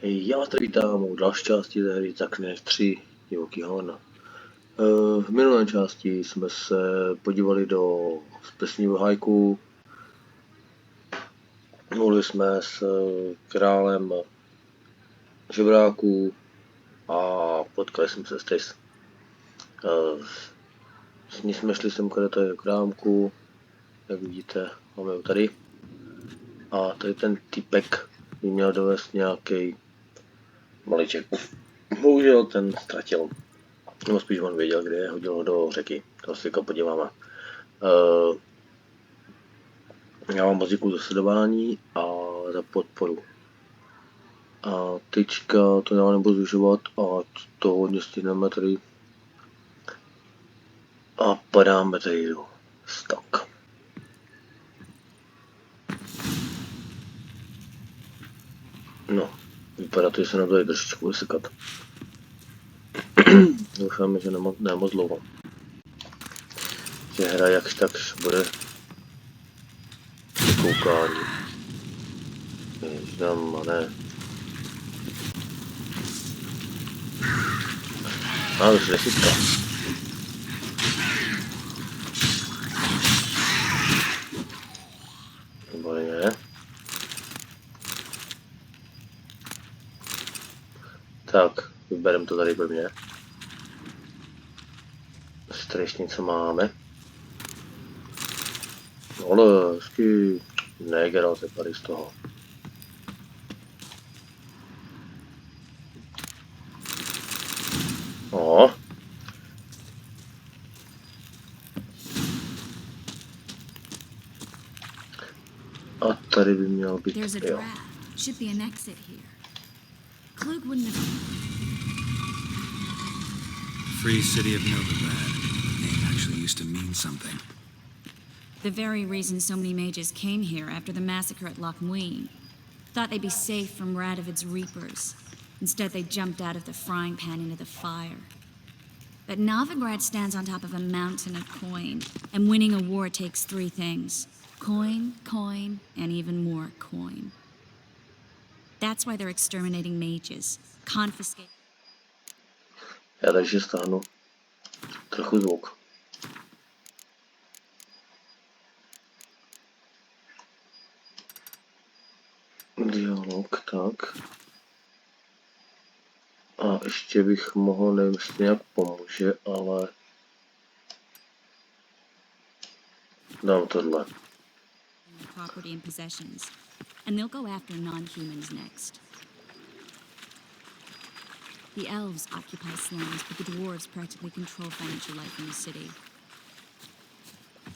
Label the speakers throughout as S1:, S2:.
S1: Já vás tady vítám u další části té hry Zaklínač 3 Divoký hon. V minulé části jsme se podívali do plesního hajku. Mluvili jsme s králem žebráků a potkali jsme se s Tris. S ní jsme šli sem do toho krámku, jak vidíte, máme ho tady. A tady ten typek by měl dovést nějaký maliček. Bohužel ten ztratil. No spíš on věděl, kde je, hodil ho do řeky. To si jako podíváme. Já vám moc děkuju za sledování a za podporu. A teďka to já nebudu zužovat a to hodně stihneme tady. A padáme tady do stok. No, vypadá to, že se nám to je trošičku vysekat. Doufáme, že ne moc dlouho. Že hra jakž takž bude koukání. Ježišdám, a ne. A už desítka. Výborně. Tak, vybereme to tady prvně. Strešnice máme. No ale hezky negeral se tady z toho. No. A tady by měl být, jo.
S2: Free city of Novigrad. Name actually used to mean something.
S3: The very reason so many mages came here after the massacre at Loch Muin. Thought they'd be safe from Radovid's reapers. Instead, they jumped out of the frying pan into the fire. But Novigrad stands on top of a mountain of coin, and winning a war takes three things. Coin, coin, and even more coin. That's why they're exterminating mages, confiscating...
S1: Já takže stáhnu trochu zvuk. Dialog, tak. A ještě bych mohl, nevím, jestli nějak pomůže, ale dám tohle.
S3: Property and possessions, and they'll go after non-humans next. The elves occupy slums, but the dwarves practically control financial life in the city.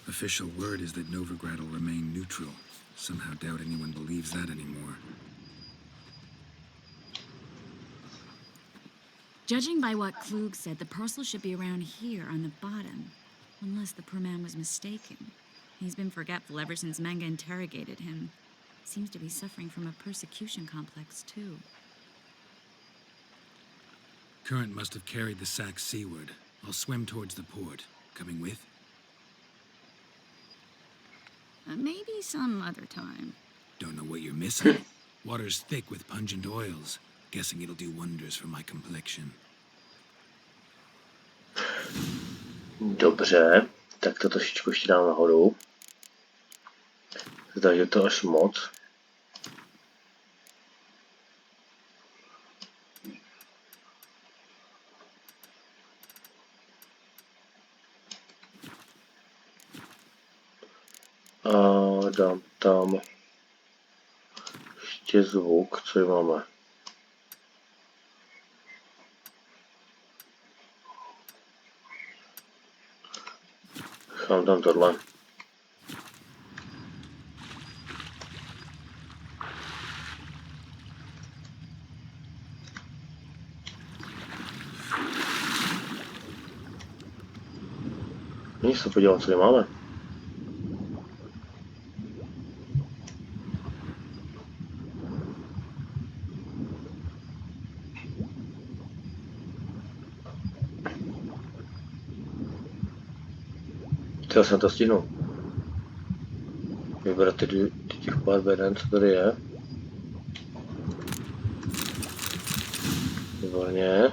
S2: Official word is that Novigrad will remain neutral. Somehow doubt anyone believes that anymore.
S3: Judging by what Klug said, the parcel should be around here on the bottom. Unless the poor man was mistaken. He's been forgetful ever since Manga interrogated him. Seems to be suffering from a persecution complex, too.
S2: Current must have carried the sack seaward. I'll swim towards the port. Coming with?
S3: Maybe some other time.
S2: Don't know what you're missing. Water's thick with pungent oils. Guessing it'll do wonders for my complexion.
S1: Dobře, tak to trošičku ještě dám nahoru. Zdá, že to až moc. A dám tam ještě zvuk, co máme. Nechám tam tohle. Nyní se podívám, co tady máme. Chtěl jsem to stihnout. Vybrat těch pár beden, co tady je. Výborně.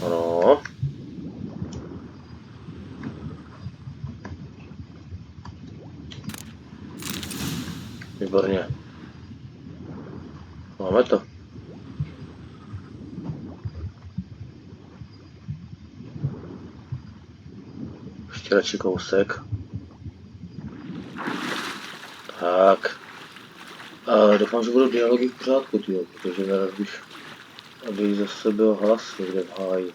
S1: Ano. Výborně. Máme to. Ještě radši kousek. Tak. A doufám, že budou dialogy v pořádku, tyjo, protože nerad bych, aby zase byl hlas někde v háji.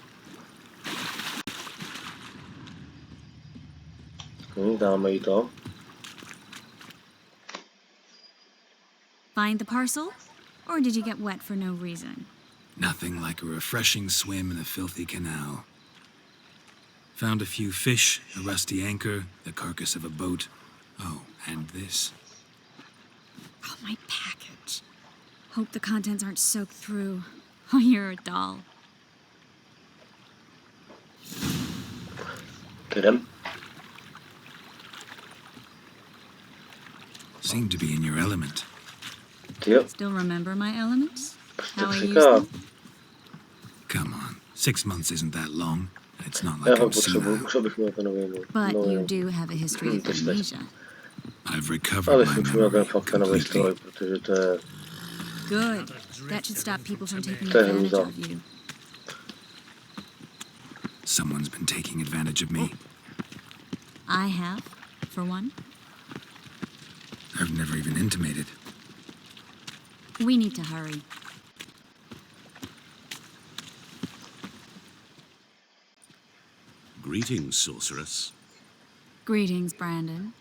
S1: Dáme jí to.
S3: Find the parcel? Or did you get wet for no reason?
S2: Nothing like a refreshing swim in a filthy canal. Found a few fish, a rusty anchor, the carcass of a boat. Oh, and this.
S3: Oh, my package. Hope the contents aren't soaked through. Oh, you're a doll.
S1: Get him.
S2: Seem to be in your element.
S1: Tyjo.
S3: Still remember my elements? How I use
S1: Říká.
S3: them?
S2: Come on, 6 months isn't that long. It's not
S1: Já
S2: like
S1: ho
S2: I'm
S1: potřebuji,
S2: senile.
S1: už bych měl ten nový.
S3: But you do have a history of amnesia.
S2: I've
S1: Ale
S2: recovered my
S1: jsem měl ten
S2: memory
S1: fakt ten nový stroj,
S2: completely.
S1: protože to je...
S3: Good. That should stop people from taking
S1: To je
S3: advantage
S1: hrůza.
S3: of you.
S2: Someone's been taking advantage of me.
S3: I have, for one.
S2: I've never even intimated.
S3: We need to hurry.
S4: Greetings, sorceress.
S3: Greetings, Brandon.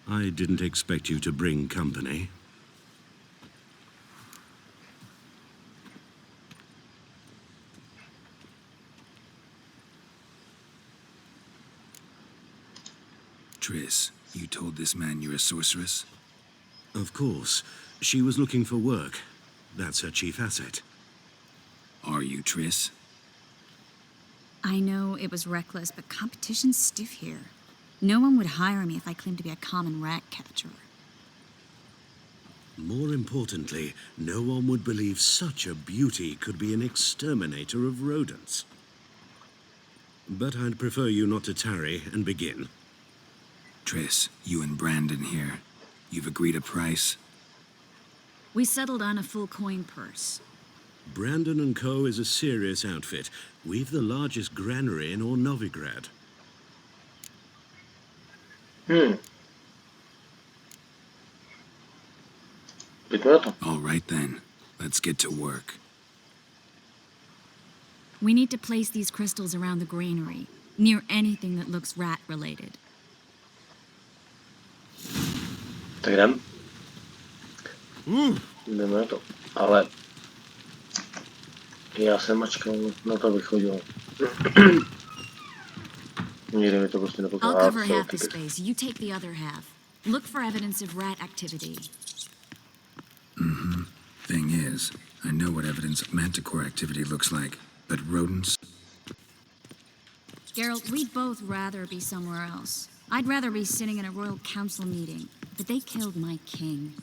S4: I didn't expect you to bring company.
S2: Triss, you told this man you're a sorceress?
S4: Of course. She was looking for work. That's her chief asset.
S2: Are you, Triss?
S3: I know it was reckless, but competition's stiff here. No one would hire me if I claimed to be a common rat catcher.
S4: More importantly, no one would believe such a beauty could be an exterminator of rodents. But I'd prefer you not to tarry and begin.
S2: Triss, you and Brandon here. You've agreed a price?
S3: We settled on a full coin purse.
S4: Brandon & Co. is a serious outfit. We've the largest granary in all Novigrad.
S1: Pojďme na to.
S2: All right then, let's get to work.
S3: We need to place these crystals around the granary, near anything that looks rat-related.
S1: Tak jdem. Jdeme na to. Ale... Já jsem mačkal na to, abych chodil. Nikdy mi to prostě
S3: I'll
S1: nepokládá.
S3: cover half the space, you take the other half. Look for evidence of rat activity.
S2: Thing is, I know what evidence of manticore activity looks like, but rodents?
S3: Geralt, we'd both rather be somewhere else. I'd rather be sitting in a royal council meeting, but they killed my king.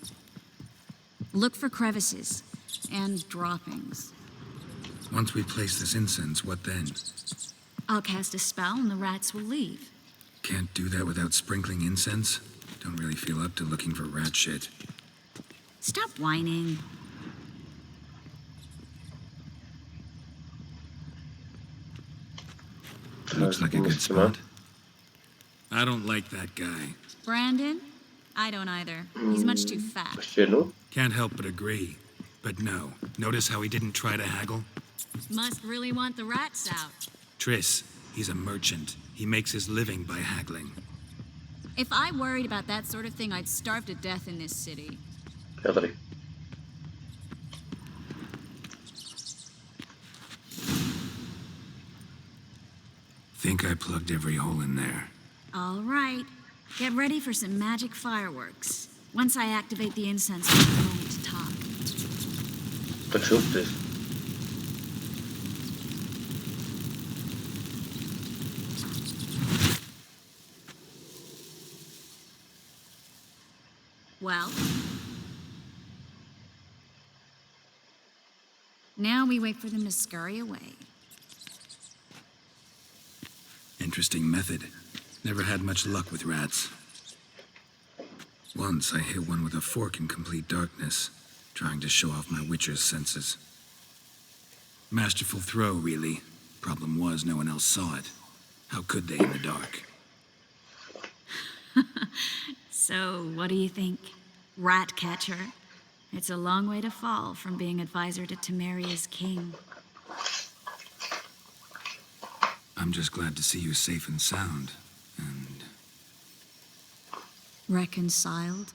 S3: Look for crevices and droppings.
S2: Once we place this incense, what then?
S3: I'll cast a spell and the rats will leave.
S2: Can't do that without sprinkling incense? Don't really feel up to looking for rat shit.
S3: Stop whining.
S2: Looks like a good spot. I don't like that guy.
S3: Brandon? I don't either. He's much too fat.
S1: Ještě jednou?
S2: Can't help but agree. But no, notice how he didn't try to haggle?
S3: Must really want the rats out.
S2: Triss, he's a merchant. He makes his living by haggling.
S3: If I worried about that sort of thing, I'd starve to death in this city.
S1: Já tady.
S2: Think I plugged every hole in there.
S3: All right. Get ready for some magic fireworks. Once I activate the incense, we'll have a moment to talk.
S1: Tak šup ty.
S3: Well, Now we wait for them to scurry away.
S2: Interesting method. Never had much luck with rats. Once I hit one with a fork in complete darkness, trying to show off my witcher's senses. Masterful throw, really. Problem was, no one else saw it. How could they in the dark?
S3: So, what do you think? Rat catcher? It's a long way to fall from being advisor to Temeria's king.
S2: I'm just glad to see you safe and sound, and...
S3: Reconciled?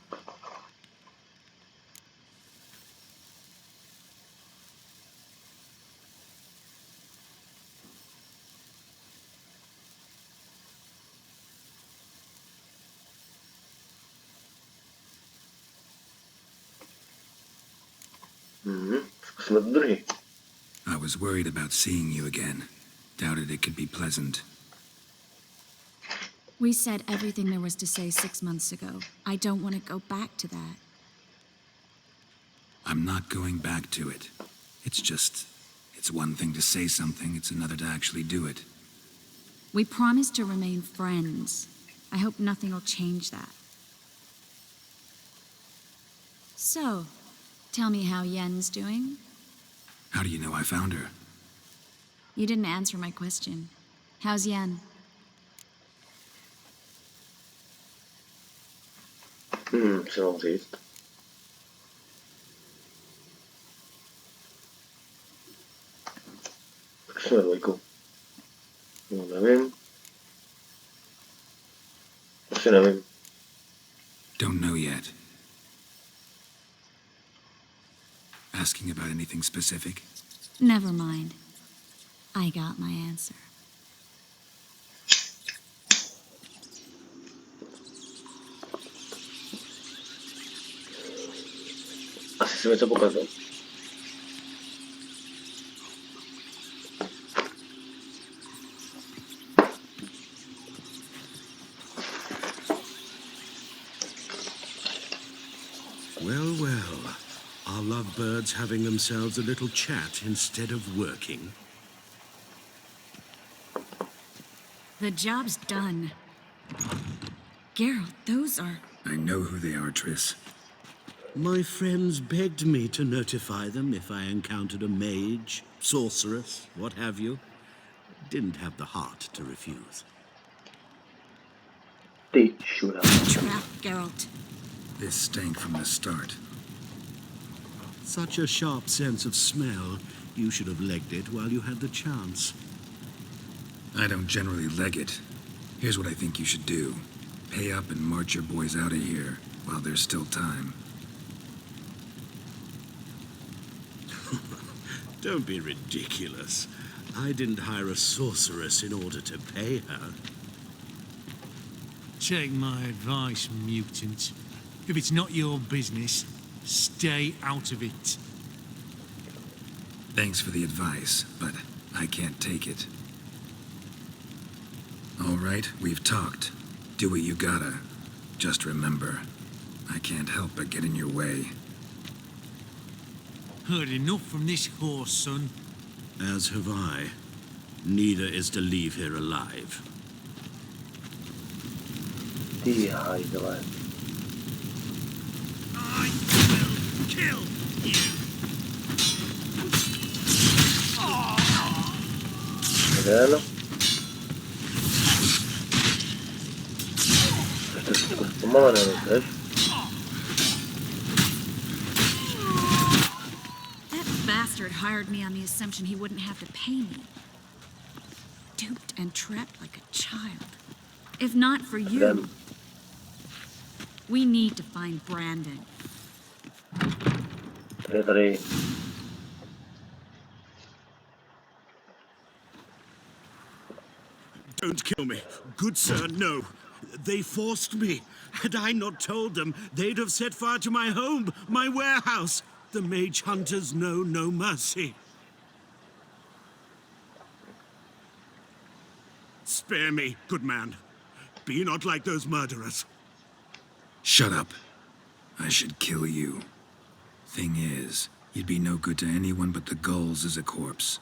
S1: Zkusíme to druhý.
S2: I was worried about seeing you again. Doubted it could be pleasant.
S3: We said everything there was to say 6 months ago. I don't want to go back to that.
S2: I'm not going back to it. It's one thing to say something, it's another to actually do it.
S3: We promised to remain friends. I hope nothing will change that. So, tell me how Yen's doing?
S2: How do you know I found her?
S3: You didn't answer my question. How's Yen?
S1: Co mám říct? Zkusíme dvojku. No, nevím. Asi nevím.
S2: Don't know yet. Asking about anything specific?
S3: Never mind. I got my answer.
S1: Asi se mi to pokazilo.
S4: Well, well. Are lovebirds having themselves a little chat instead of working?
S3: The job's done. Geralt, those are...
S2: I know who they are, Triss.
S4: My friends begged me to notify them if I encountered a mage, sorceress, what have you. Didn't have the heart to refuse.
S1: Ty šura.
S3: Trap, Geralt.
S2: This stank from the start.
S4: Such a sharp sense of smell, you should have legged it while you had the chance.
S2: I don't generally leg it. Here's what I think you should do. Pay up and march your boys out of here while there's still time.
S4: Don't be ridiculous. I didn't hire a sorceress in order to pay her.
S5: Take my advice, mutant. If it's not your business, stay out of it.
S2: Thanks for the advice, but I can't take it. All right, we've talked. Do what you gotta. Just remember, I can't help but get in your way.
S5: Heard enough from this horse, son.
S4: As have I. Neither is to leave here alive.
S1: Ty hajdele.
S5: I will kill you.
S1: Jeden. Ještě všechno zpomalené, víš?
S3: That bastard hired me on the assumption he wouldn't have to pay me. Duped and trapped like a child. If not for you,
S1: Jeden.
S3: we need to find Brandon.
S1: Je tady.
S4: Don't kill me. Good sir, no. They forced me. Had I not told them, they'd have set fire to my home, my warehouse. The mage hunters know no mercy. Spare me, good man. Be not like those murderers.
S2: Shut up. I should kill you. Thing is, You'd be no good to anyone but the gulls as a corpse.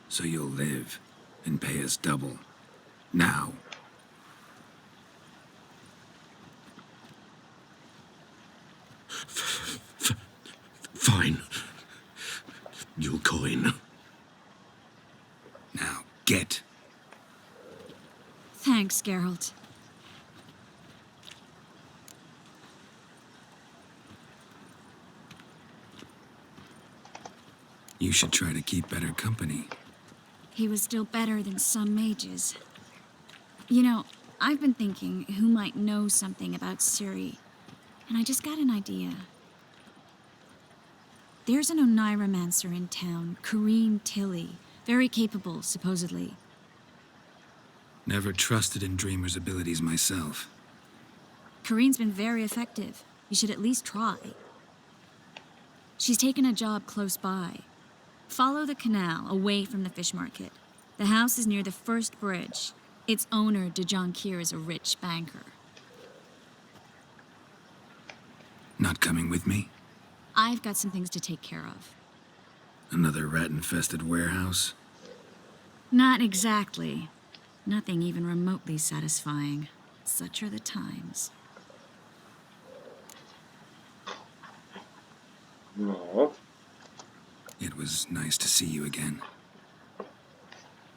S2: So you'll live and pay us double. Now.
S4: Fine. Your coin.
S2: Now, get.
S3: Thanks, Geralt.
S2: You should try to keep better company.
S3: He was still better than some mages. You know, I've been thinking who might know something about Ciri, and I just got an idea. There's an Oneiromancer in town, Corrine Tilly. Very capable, supposedly.
S2: Never trusted in Dreamer's abilities myself.
S3: Corrine's been very effective. You should at least try. She's taken a job close by. Follow the canal, away from the fish market. The house is near the first bridge. Its owner, de Jonquier, is a rich banker.
S2: Not coming with me?
S3: I've got some things to take care of.
S2: Another rat-infested warehouse?
S3: Not exactly. Nothing even remotely satisfying. Such are the times.
S1: No.
S2: It was nice to see you again.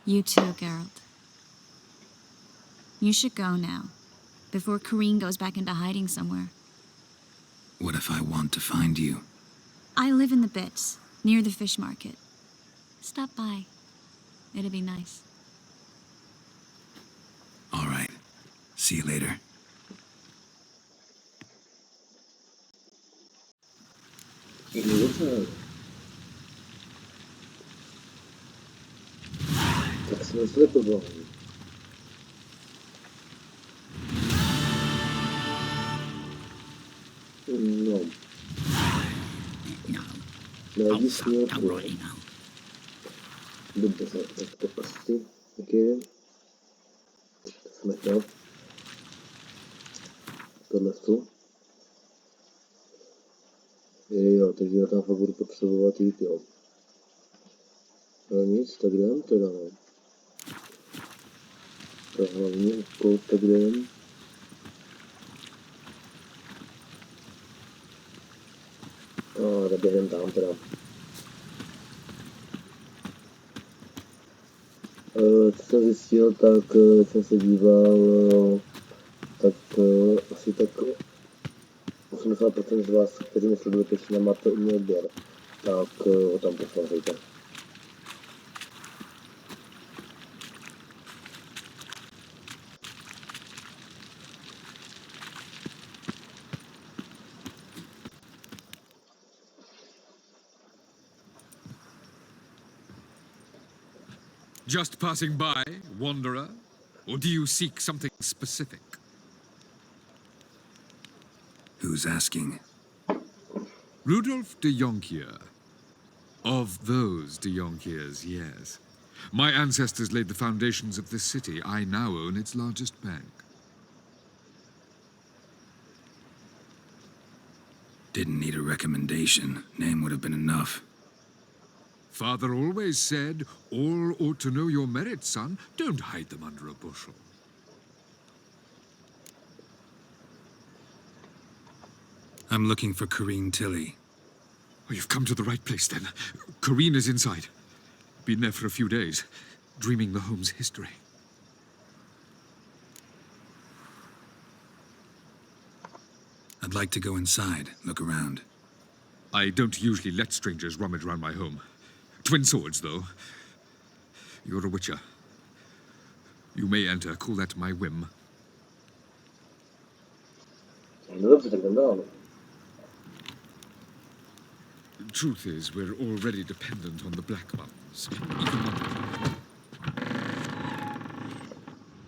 S3: You too, Geralt. You should go now, before Corrine goes back into hiding somewhere.
S2: What if I want to find you?
S3: I live in the Bits, near the fish market. Stop by. It'd be nice.
S2: All right. See you later.
S1: Dobře. Tak jsme slipovali. No. Najdi směrku. Dobře, tak to asi taky. Jsme to. Tohle tu. Jo, takže já tam fakt budu potřebovat jít, jo. Ale nic, tak jdem teda, no. To hlavní úkol, tak jdem. A tak jdem tam teda. Co jsem zjistil, tak jsem se díval, tak asi tak 80% z vás, kteří mě sledujete, ještě nemáte u mě odběr, tak ho tam poslouchejte.
S6: Just passing by, wanderer? Or do you seek something specific?
S2: Who's asking?
S6: Rudolf de Jonquier. Of those de Jonquiers, yes. My ancestors laid the foundations of this city. I now own its largest bank.
S2: Didn't need a recommendation. Name would have been enough.
S6: Father always said, all ought to know your merits, son. Don't hide them under a bushel.
S2: I'm looking for Corrine Tilly.
S6: Oh, you've come to the right place, then. Corrine is inside. Been there for a few days, dreaming the home's history.
S2: I'd like to go inside, look around.
S6: I don't usually let strangers rummage around my home. Twin swords, though. You're a witcher. You may enter, call that my whim.
S1: No dobře, tak jdem dál.
S6: The truth is, we're already dependent on the Black Mountains. Even London.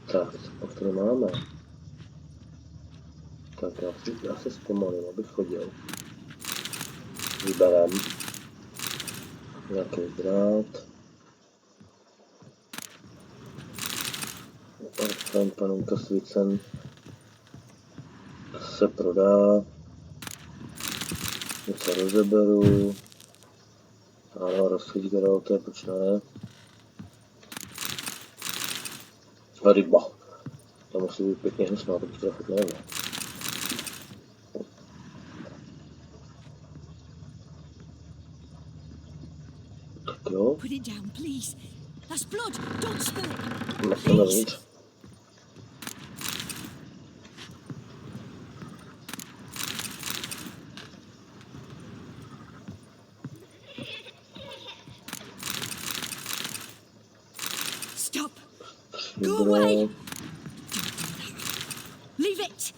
S1: Tak, pak to nemáme. Tak já se zpomalím, abych chodil. Vyberám nějaký drát. Tam panenka svícen se prodá. Něco rozeberu. Ano, rozchodí Geralté, proč ne? A ryba. Ta musí být pěkně hnusná, protože to fakt nevím. Tak jo.
S3: Put it down, please. That's blood. Don't spill it.
S1: Mrtveme vnitř.
S3: Stop. Go away.
S1: Dobré.
S3: Leave it.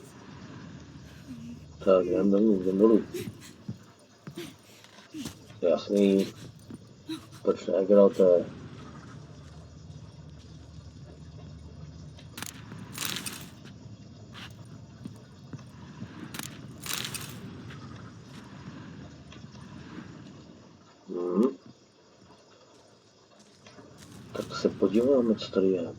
S1: Tak, jdem dolů. Jasný. Proč ne, Geralté? Tak se podíváme, co tady je.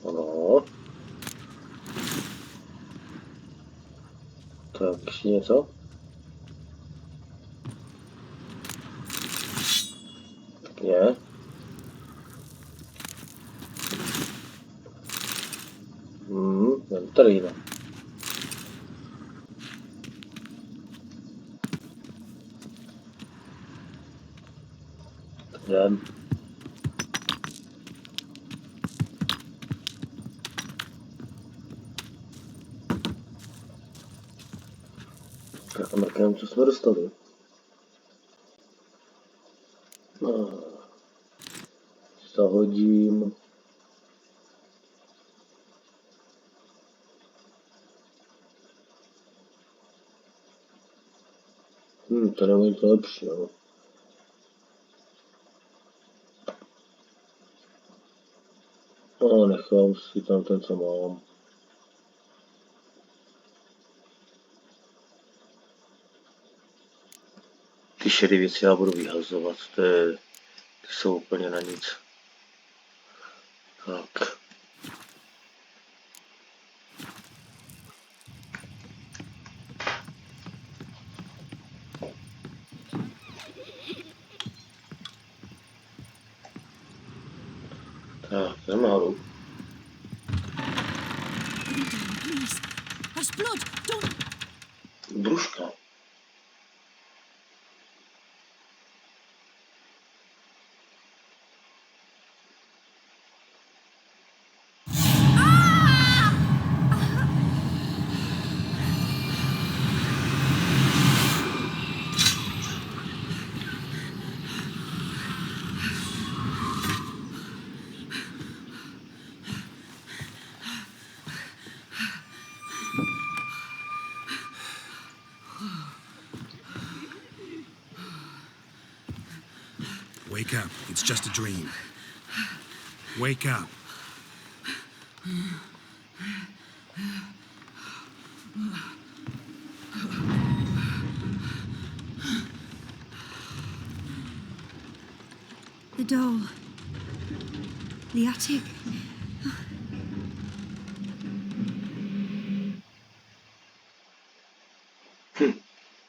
S1: Ano. Tak, ještě něco? Je. Tady jde. Jdem. Tak a mrkneme, co jsme dostali. Zahodím. To nemůže to lepší, jo. No, nechám si tam ten, co mám. Ty šedé věci já budu vyhazovat, ty jsou úplně na nic. Tak. Tak, jdeme nahoru.
S3: Put it down, please. That's blood. Don't.
S1: Brůžka.
S2: Wake up. It's just a dream. Wake up.
S3: The doll. The attic.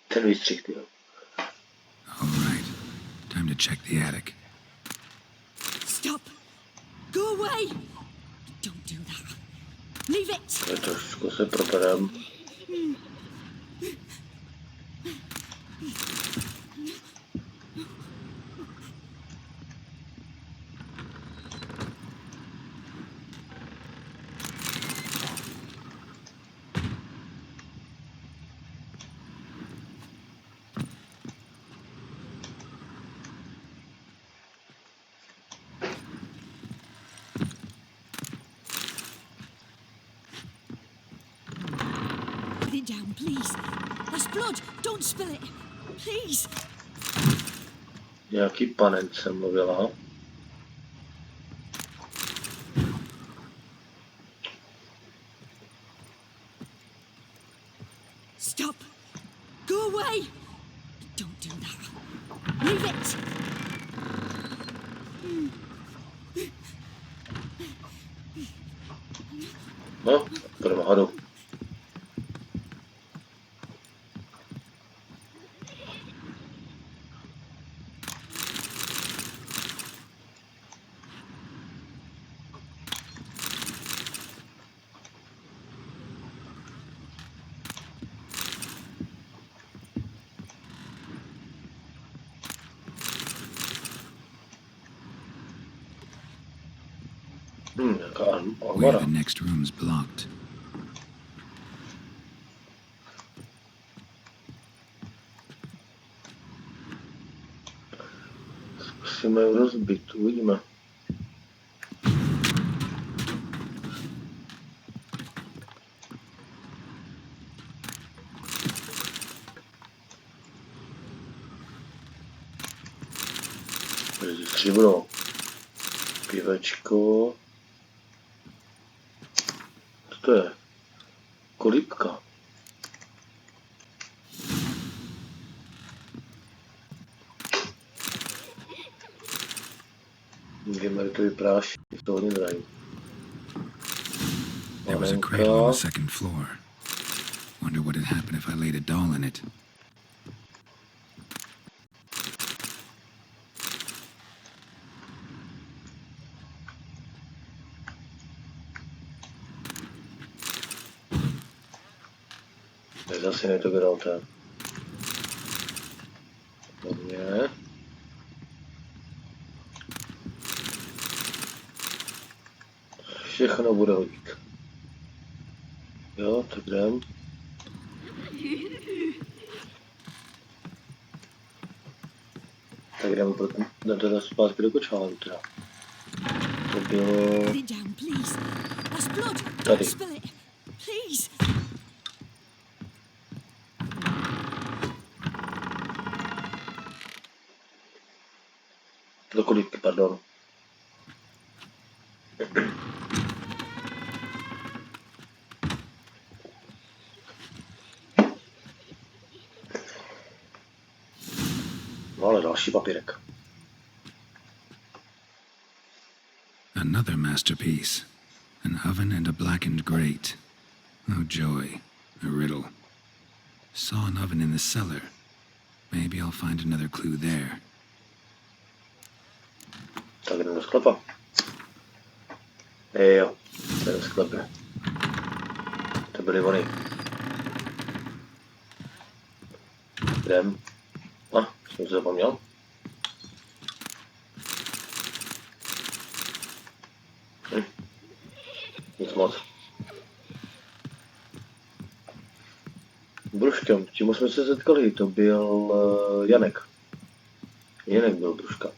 S1: Ten výstřih, tyjo.
S2: All right. Time to check the attic.
S3: Stop. Go away. Don't do that. Leave it.
S1: Tak trošku se propadám.
S3: Put it down, please. That's blood. Don't spill it. Please.
S1: Nějaký panenc jsem mluvila.
S3: Stop. Go away. Don't do that. Leave it!
S1: No, půjdeme hadu. Jaká
S2: Where
S1: armáda.
S2: the next room's blocked.
S1: Musíme ji rozbít, uvidíme. Stříbro. Pivečko. Co to je? Kolípka. Gemeritový prášky, to hodně drahý.
S2: There was a cradle on the second floor. Wonder what had happened if I laid a doll in it.
S1: Zase mi to vydal ten. Hodně. Všechno bude hodit. Jo, tak jdem. Tak jdeme teda zpátky do kočáru teda. To bylo
S3: Put it down, please. That's blood. Don't
S1: tady.
S3: spill it. Please.
S1: Do kolípky, pardon. No ale další papírek.
S2: Another masterpiece. An oven and a blackened grate. Oh joy. A riddle. Saw an oven in the cellar. Maybe I'll find another clue there.
S1: Tak jdem do sklepa. Jo, to je v sklepě. To byly vony. Jdem. Jsem se zapomněl. Nic moc. Bruškem, čemu jsme se setkali, to byl Janek. Janek byl Bruška.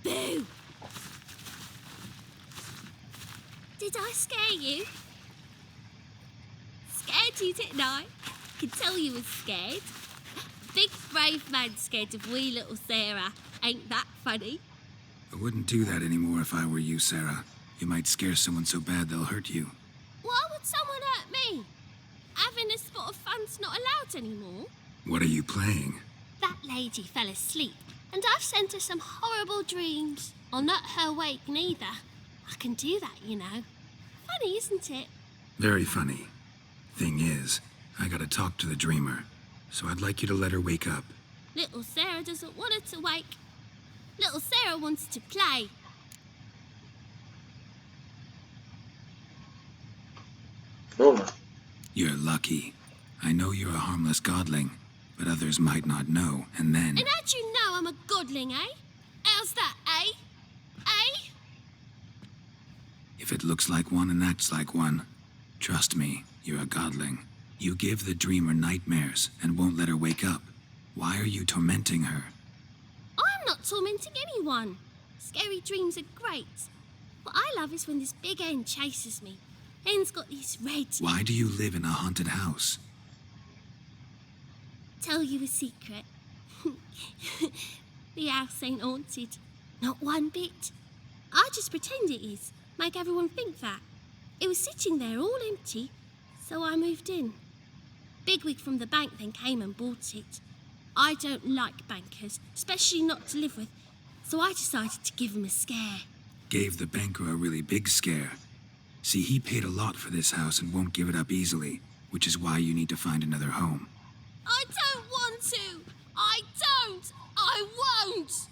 S3: Boo! Did I scare you? Scared you, didn't I? Could tell you was scared. Big brave man scared of wee little Sarah. Ain't that funny?
S2: I wouldn't do that anymore if I were you, Sarah. You might scare someone so bad they'll hurt you.
S3: Why would someone hurt me? Having a spot of fun's not allowed anymore.
S2: What are you playing?
S3: That lady fell asleep, and I've sent her some horrible dreams. I'll not her wake neither. I can do that, you know. Funny, isn't it?
S2: Very funny. Thing is, I gotta talk to the dreamer, so I'd like you to let her wake up.
S3: Little Sarah doesn't want her to wake. Little Sarah wants to play.
S1: No,
S2: You're lucky. I know you're a harmless godling, but others might not know, and then...
S3: And how'd you know I'm a godling, eh? How's that, eh? Eh?
S2: If it looks like one and acts like one, trust me, you're a godling. You give the dreamer nightmares and won't let her wake up. Why are you tormenting her?
S3: I'm not tormenting anyone. Scary dreams are great.
S7: What I love is when this big hen chases me. Hen's got these red...
S2: Why do you live in a haunted house?
S7: Tell you a secret. The house ain't haunted. Not one bit. I just pretend it is. Make everyone think that. It was sitting there all empty, so I moved in. Bigwig from the bank then came and bought it. I don't like bankers, especially not to live with, so I decided to give him a scare.
S2: Gave the banker a really big scare. See, he paid a lot for this house and won't give it up easily, which is why you need to find another home.
S7: I don't want to! I don't! I won't!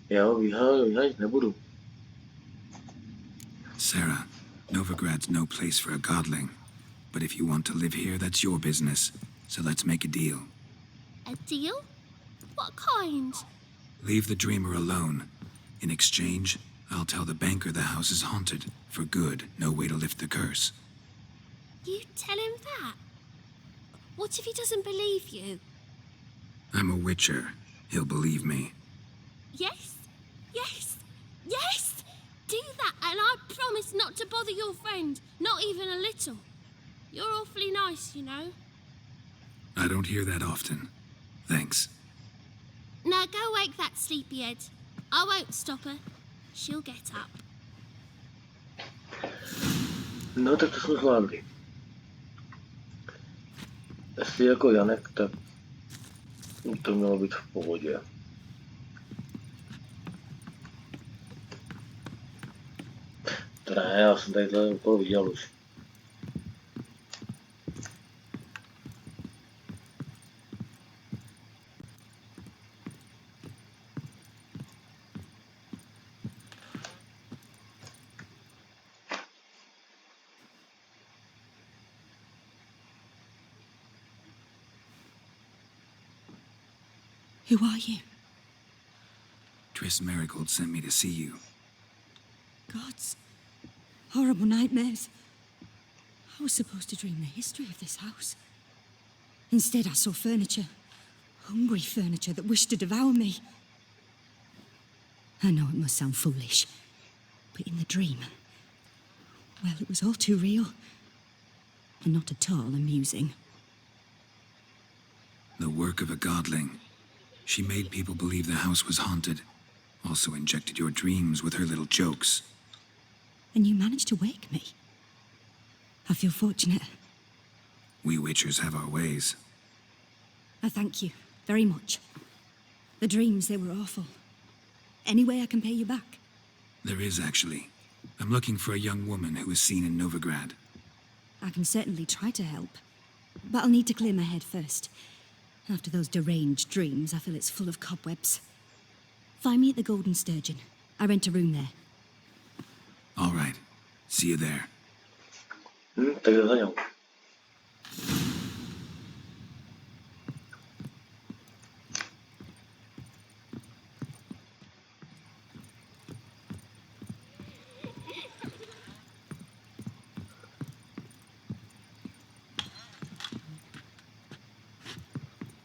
S1: Já vyhánět nebudu.
S2: Sarah, Novigrad's no place for a godling. But if you want to live here, that's your business. So let's make a deal.
S7: A deal? What kind?
S2: Leave the dreamer alone. In exchange, I'll tell the banker the house is haunted. For good, no way to lift the curse.
S7: You tell him that? What if he doesn't believe you?
S2: I'm a witcher. He'll believe me.
S7: Yes? Yes? Yes! Do that and I promise not to bother your friend. Not even a little. You're awfully nice, you know.
S2: I don't hear that often. Thanks.
S7: Now go wake that sleepyhead. I won't stop her. She'll get up.
S1: No tak to jsme zvládli. Jestli jako Janek, tak to mělo být v pohodě. Teda ne, já jsem tadyhle úkol viděl už.
S8: Who are you?
S2: Triss Marigold sent me to see you.
S8: Gods. Horrible nightmares. I was supposed to dream the history of this house. Instead, I saw furniture. Hungry furniture that wished to devour me. I know it must sound foolish, but in the dream, well, it was all too real. And not at all amusing.
S2: The work of a godling. She made people believe the house was haunted. Also injected your dreams with her little jokes.
S8: And you managed to wake me. I feel fortunate.
S2: We witchers have our ways.
S8: I thank you very much. The dreams, they were awful. Any way I can pay you back?
S2: There is, actually. I'm looking for a young woman who was seen in Novigrad.
S8: I can certainly try to help. But I'll need to clear my head first. After those deranged dreams, I feel it's full of cobwebs. Find me at the Golden Sturgeon. I rent a room there.
S2: All right. See you there.
S1: Tak za ňou.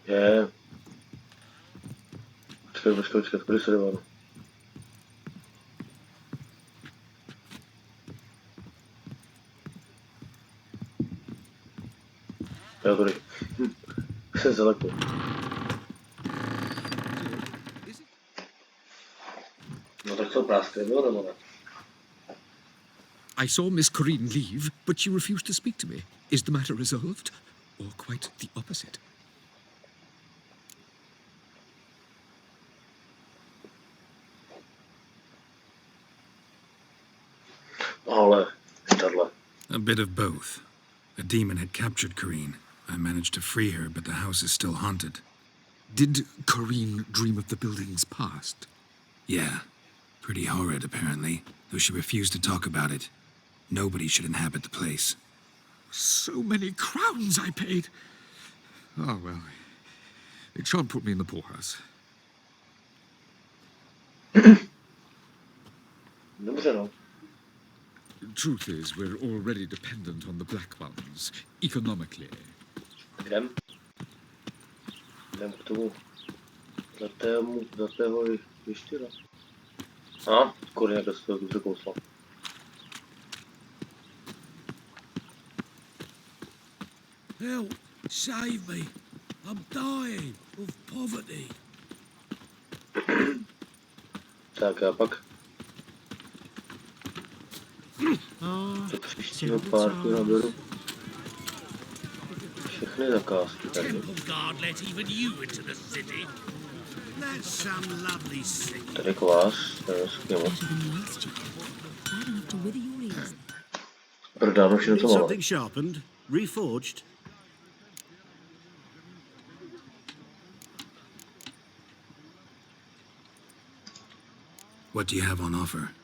S1: Je. Počkej, kudy se jdeme? Jo, tady. Jsem zalekl. No tak to práskne, bylo nebo ne?
S6: I saw Miss Corinne leave, but she refused to speak to me. Is the matter resolved? Or quite the opposite?
S1: Ale, tahle.
S2: A bit of both. A demon had captured Corinne. I managed to free her, but the house is still haunted.
S6: Did Corinne dream of the building's past?
S2: Yeah. Pretty horrid, apparently, though she refused to talk about it. Nobody should inhabit the place.
S6: So many crowns I paid. Oh, well. It shan't put me in the poorhouse.
S1: Dobře, no.
S6: Truth is, we're already dependent on the Black Ones, economically.
S1: Jdem. jdem k tomu zlatého ještěra. A, kurně, jak se to zakouslo.
S2: Help! Save me! I'm dying of poverty.
S1: Tak a pak do příštího párku naberu všechny zakázky tady.
S5: Temple guard let even you into the city. That's some lovely scene.
S1: Tady kvás, to je skvělé moc. Prodáno všechno, co máme.
S4: Something sharpened, reforged.
S2: What do you have on offer?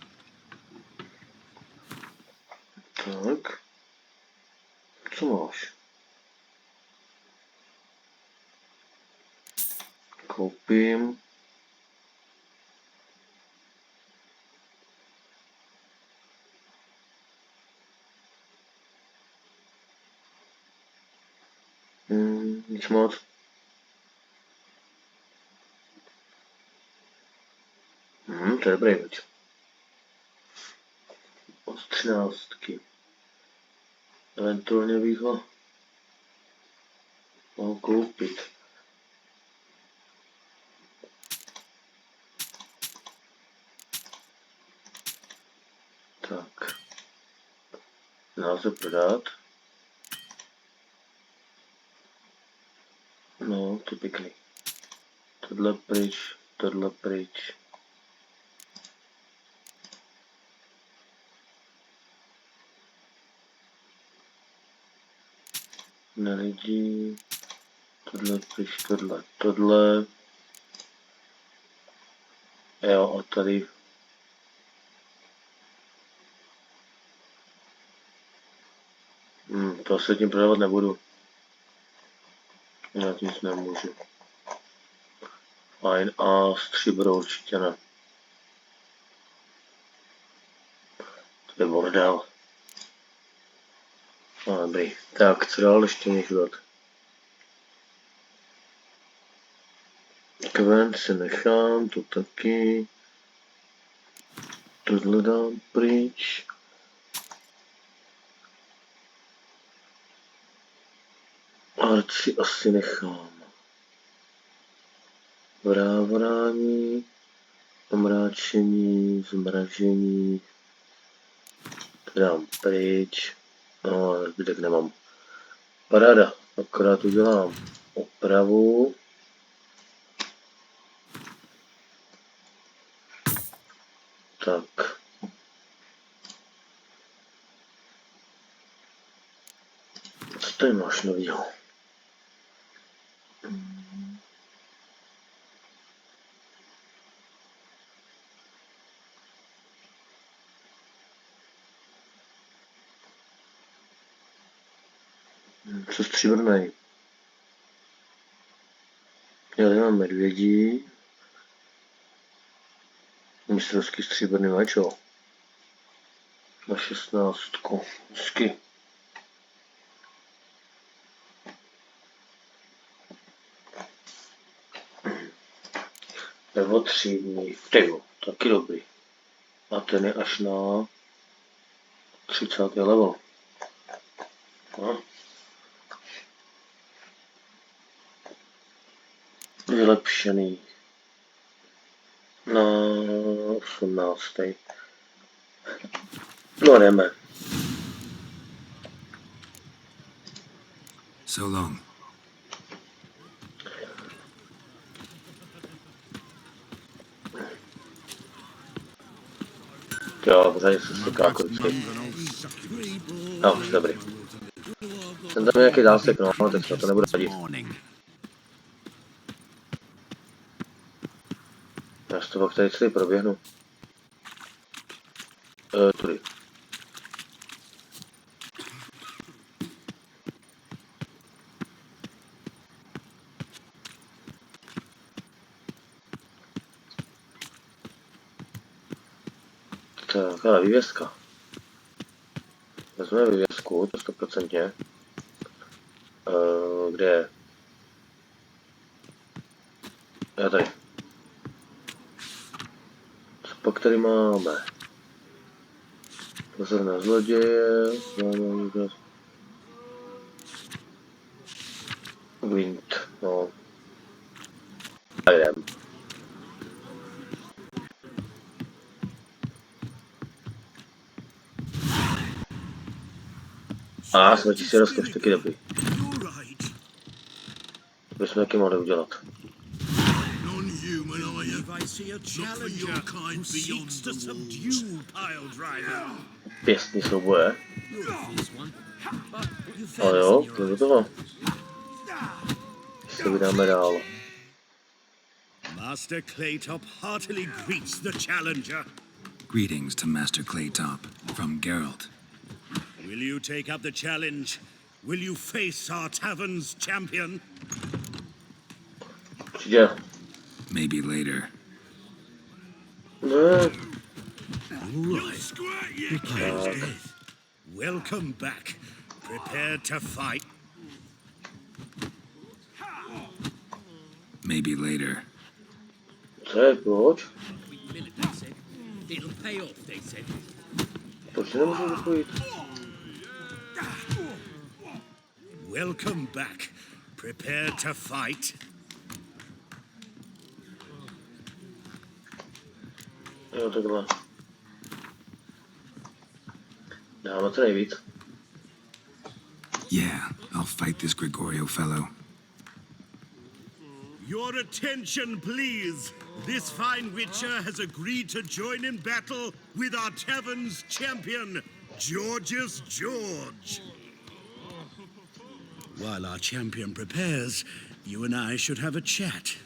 S1: Tak. Co máš? Koupím. Nic moc. To je dobrý věc. Od 13. Eventuálně bych ho mohl koupit. Tak. Dá se prodat. No, to je pěkný. Tohle pryč, tohle pryč. Na lidi. Tohle pryč, tohle. Jo, a tady. To se tím prodávat nebudu. Já nic nemůžu. Fajn, a stříbro určitě ne. To je bordel. No, dobrý. Tak, co dál ještě než život? Kvent si nechám, to taky. Tohle dám pryč. Art si asi nechám. Vrávorání, omráčení, zmražení. To dám pryč. No, zbytek nemám. Paráda, akorát udělám opravu. Tak. Co tady máš novýho? Co stříbrnej? Já tady mám medvědí. Mistrovský stříbrný meč, jo. Na 16. Hezky. Nebo 3 dní. Tyjo, taky dobrý. A ten je až na 30. level. No. Vylepšený. Na 18. No jdeme.
S2: So long.
S1: Jo, pořádně se seká kolik. No, dobrý. Jsem tam nějaký zásek, no, teď se to nebudu radit. Já si to pak tady celý proběhnu. Tudy. Tak, ale vývězka. Vezmeme vývězku, to 100%. Kde je? Já tady. Co pak tady máme? Pozor na zloděje. Wind, no. A jdem. A smrti si rozkaž taky dobrý. To bychom taky mohli udělat. Pěstní souboje. Ale jo, to je toho. Se vydáme dál.
S4: Master Claytop heartily greets the challenger.
S2: Greetings to Master Claytop from Geralt.
S4: Will you take up the challenge? Will you face our tavern's champion?
S1: Určitě.
S2: Maybe later.
S1: Ne.
S4: Welcome back. Prepare to fight.
S2: Maybe later.
S1: Co je, proč?
S4: It'll pay off, they said.
S1: Proč se nemůžu zapojit?
S4: Welcome back. Prepare to fight.
S1: Jo, takhle. Dáme to nejvíc.
S2: Yeah, I'll fight this Gregorio fellow.
S4: Your attention, please. This fine witcher has agreed to join in battle with our tavern's champion, George's George. While our champion prepares, you and I should have a chat.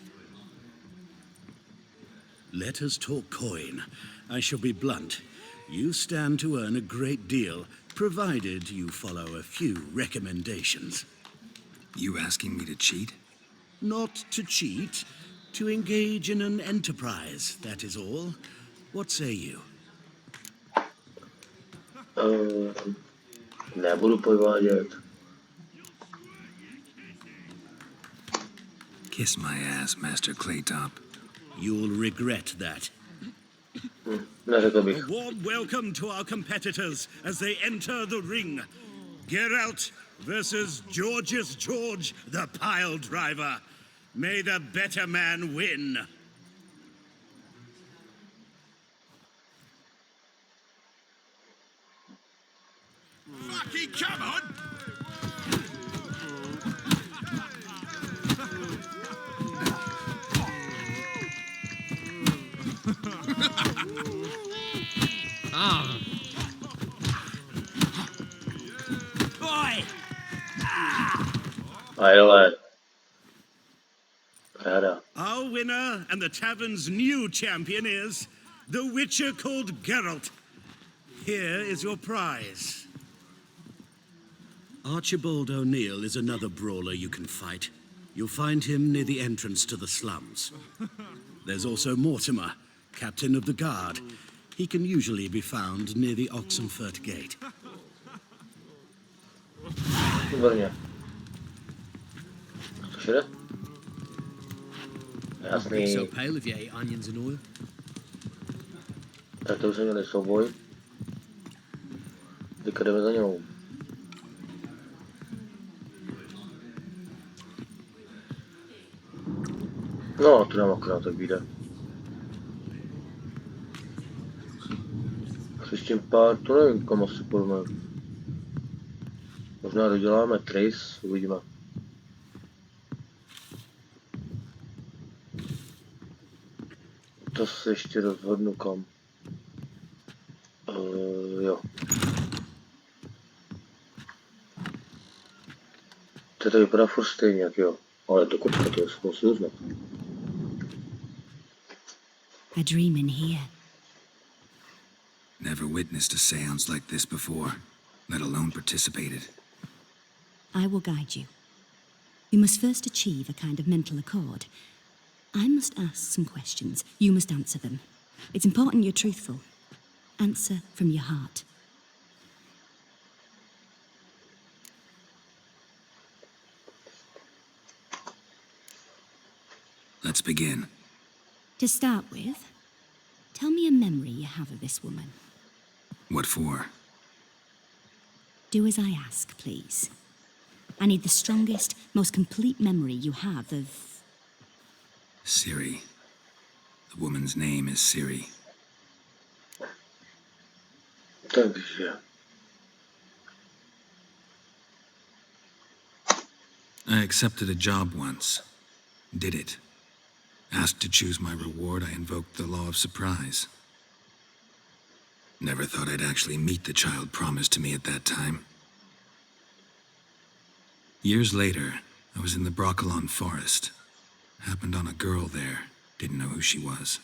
S4: Let us talk coin. I shall be blunt. You stand to earn a great deal, provided you follow a few recommendations.
S2: You asking me to cheat?
S4: Not to cheat, to engage in an enterprise, that is all. What say you?
S1: Nebudu podvádět.
S2: Kiss my ass, Master Claytop.
S4: You'll regret that.
S1: Neřekl
S4: A
S1: bych.
S4: warm welcome to our competitors as they enter the ring. Geralt versus George's George, the pile driver. May the better man win. Fucking come on! Boy!
S1: Ajele. Ráda.
S4: Our winner and the tavern's new champion is the witcher called Geralt. Here is your prize. Archibald O'Neill is another brawler you can fight. You'll find him near the entrance to the slums. There's also Mortimer, captain of the guard. He can usually be found near the Oxenfurt gate.
S1: Výborně. Což jde? Jasný.
S9: So pale if you ate onions and oil.
S1: Tak to už jsme měli souboj. Teďka jdeme za něm. No, to nám akorát tak vyjde. Slyštím pár, to nevím, kam asi půjdeme. Možná doděláme trace, uvidíme. To se ještě rozhodnu kam. Jo. To vypadá furt stejně, jak jo. Ale to kočka, to je musím uznat.
S8: A dream in here.
S2: Never witnessed a seance like this before, let alone participated.
S8: I will guide you. You must first achieve a kind of mental accord. I must ask some questions. You must answer them. It's important you're truthful. Answer from your heart.
S2: Let's begin.
S8: To start with, tell me a memory you have of this woman.
S2: What for?
S8: Do as I ask, please. I need the strongest, most complete memory you have of...
S2: Ciri. The woman's name is Ciri.
S1: Takže.
S2: I accepted a job once. Did it. Asked to choose my reward, I invoked the law of surprise. Never thought I'd actually meet the child promised to me at that time. Years later, I was in the Broccolon forest. Happened on a girl there. Didn't know who she was.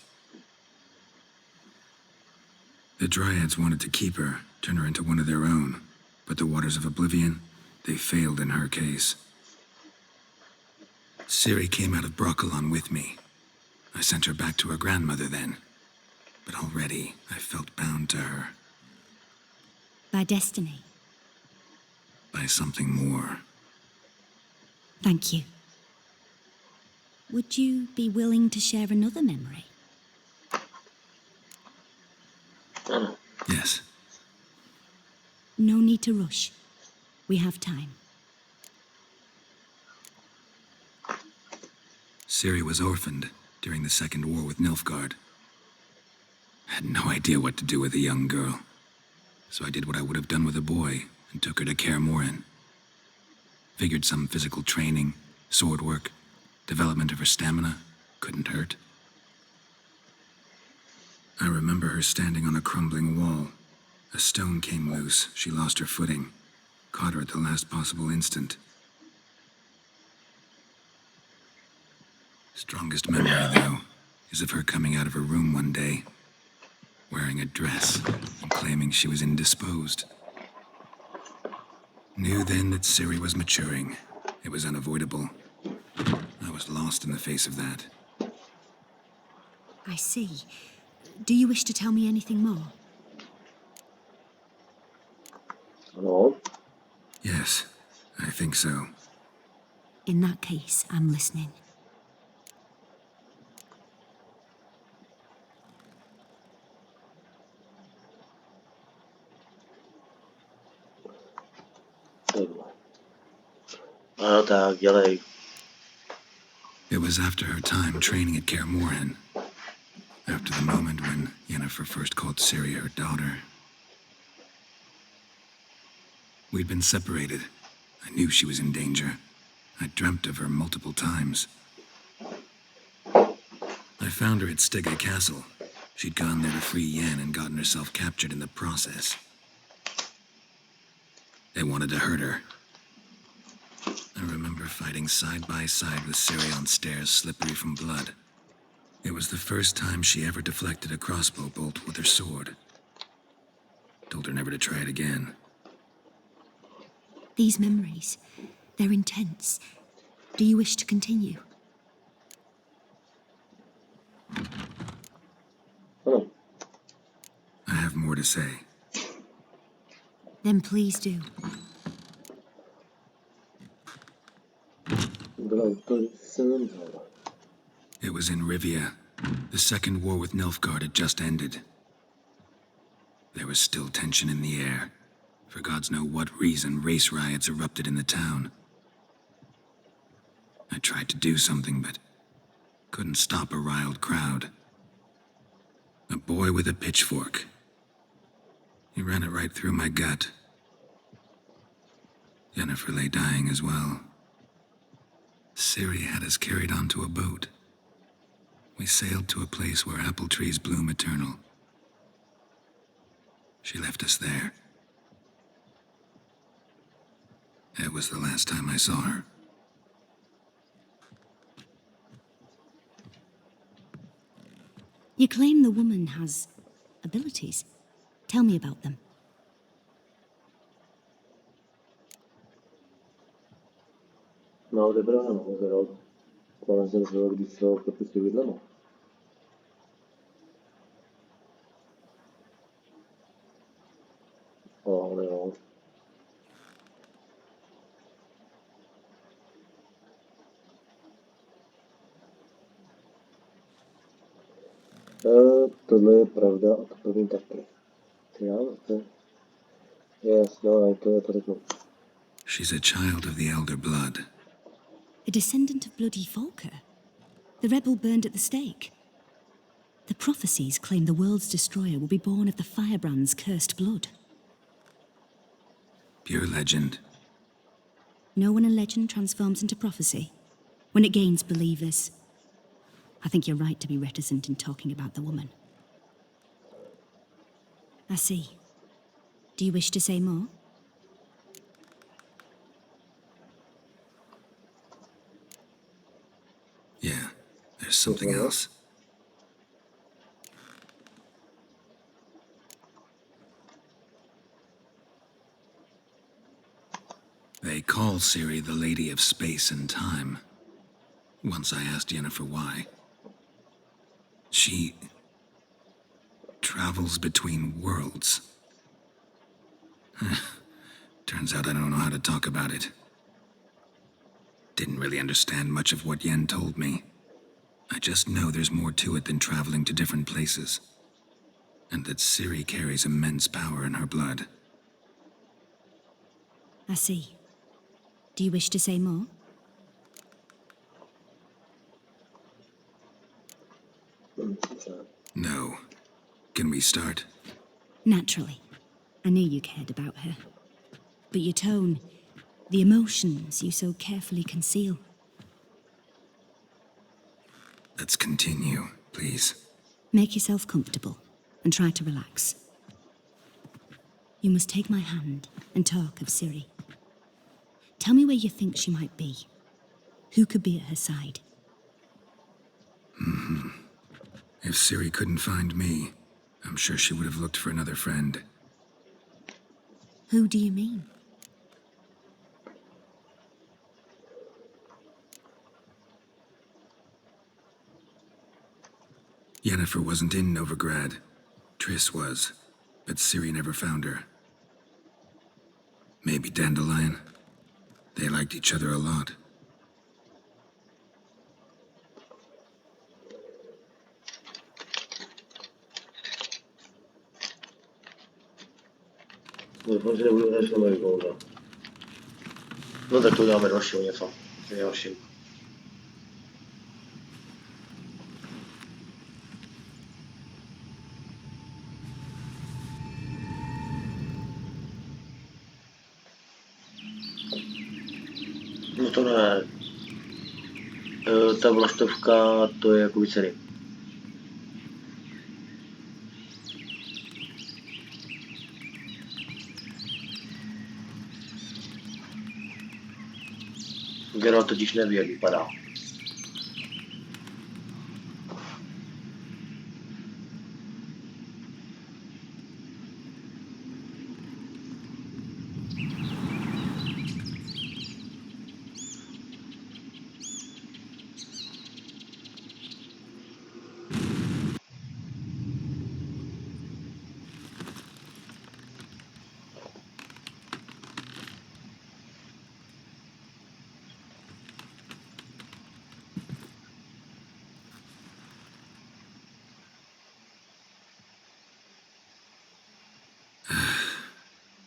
S2: The Dryads wanted to keep her, turn her into one of their own. But the Waters of Oblivion, they failed in her case. Ciri came out of Broccolon with me. I sent her back to her grandmother then. But already, I felt bound to her.
S8: By destiny.
S2: By something more.
S8: Thank you. Would you be willing to share another memory?
S2: Yes.
S8: No need to rush. We have time.
S2: Ciri was orphaned during the Second War with Nilfgaard. Had no idea what to do with a young girl. So I did what I would have done with a boy and took her to Kaer Morhen. Figured some physical training, sword work, development of her stamina couldn't hurt. I remember her standing on a crumbling wall. A stone came loose, she lost her footing. Caught her at the last possible instant. Strongest memory, though, is of her coming out of her room one day, wearing a dress and claiming she was indisposed. Knew then that Ciri was maturing. It was unavoidable. I was lost in the face of that.
S8: I see. Do you wish to tell me anything more?
S1: Ano.
S2: Yes, I think so.
S8: In that case, I'm listening.
S1: Ano, tak, dělej.
S2: It was after her time training at Kaer Morhen. After the moment when Yennefer first called Ciri her daughter. We'd been separated. I knew she was in danger. I dreamt of her multiple times. I found her at Stege Castle. She'd gone there to free Yen and gotten herself captured in the process. They wanted to hurt her. I remember fighting side by side with Ciri on stairs slippery from blood. It was the first time she ever deflected a crossbow bolt with her sword. Told her never to try it again.
S8: These memories, they're intense. Do you wish to continue?
S1: Ano.
S2: I have more to say.
S8: Then please do.
S1: Bylo to jsem vzal.
S2: It was in Rivia. The Second War with Nilfgaard had just ended. There was still tension in the air. For gods know what reason, race riots erupted in the town. I tried to do something, but couldn't stop a riled crowd. A boy with a pitchfork. He ran it right through my gut. Yennefer lay dying as well. Ciri had us carried onto a boat. We sailed to a place where apple trees bloom eternal. She left us there. It was the last time I saw her.
S8: You claim the woman has abilities. Tell me about them.
S1: No, odebrala, no, odebrala. Kolem jsem se když se ho propustil bydleno. Ale jo. tohle je pravda a to první taky. Yes, no, to je to řeknu.
S2: She's a child of the elder blood.
S8: A descendant of bloody Volker? The rebel burned at the stake? The prophecies claim the world's destroyer will be born of the firebrand's cursed blood.
S2: Pure legend.
S8: Know when a legend transforms into prophecy? When it gains believers. I think you're right to be reticent in talking about the woman. I see. Do you wish to say more?
S2: Yeah, there's something else. They call Ciri the Lady of Space and Time. Once I asked Yennefer why. She travels between worlds. Turns out I don't know how to talk about it. Didn't really understand much of what Yen told me. I just know there's more to it than traveling to different places. And that Ciri carries immense power in her blood.
S8: I see. Do you wish to say more?
S2: No. Can we start?
S8: Naturally. I knew you cared about her. But your tone, the emotions you so carefully conceal.
S2: Let's continue, please.
S8: Make yourself comfortable and try to relax. You must take my hand and talk of Ciri. Tell me where you think she might be. Who could be at her side?
S2: If Ciri couldn't find me, I'm sure she would have looked for another friend.
S8: Who do you mean?
S2: Yennefer wasn't in Novigrad. Triss was, but Ciri never found her. Maybe Dandelion. They liked each other a lot.
S1: Doufám, že nebudu hrát na Golda. No tak to uděláme dalšího něco. Dalším. No to ne. Ta vlaštovka, to je jako Ciri. Geralt totiž neví, jak vypadá.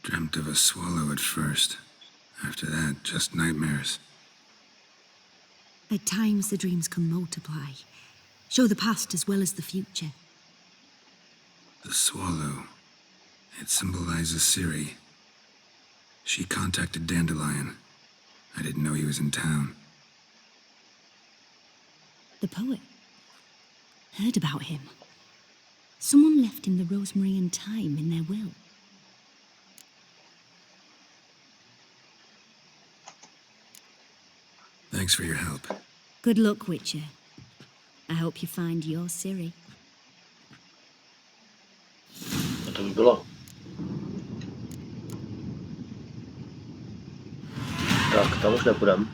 S2: Dreamt of a swallow at first. After that, just nightmares.
S8: At times the dreams can multiply. Show the past as well as the future.
S2: The swallow. It symbolizes Ciri. She contacted Dandelion. I didn't know he was in town.
S8: The poet. Heard about him. Someone left him the rosemary and thyme in their will.
S2: Thanks for your help.
S8: Good luck, Witcher. I hope you find your Ciri.
S1: A to by bylo. Tak, tam už nepůjdem.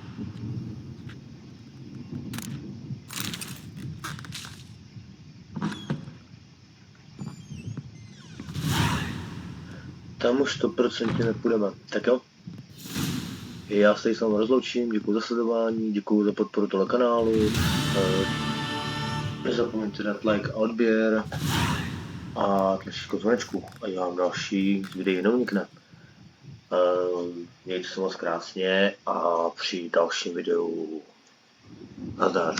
S1: Tam už 100% nepůjdeme. Tak jo. Já se s vámi rozloučím, děkuji za sledování, děkuji za podporu tohle kanálu. Nezapomeňte dát like a odběr a tlačítko zvonečku, ať vám další videí neunikne. Mějte se moc krásně a při dalším videu nazdar.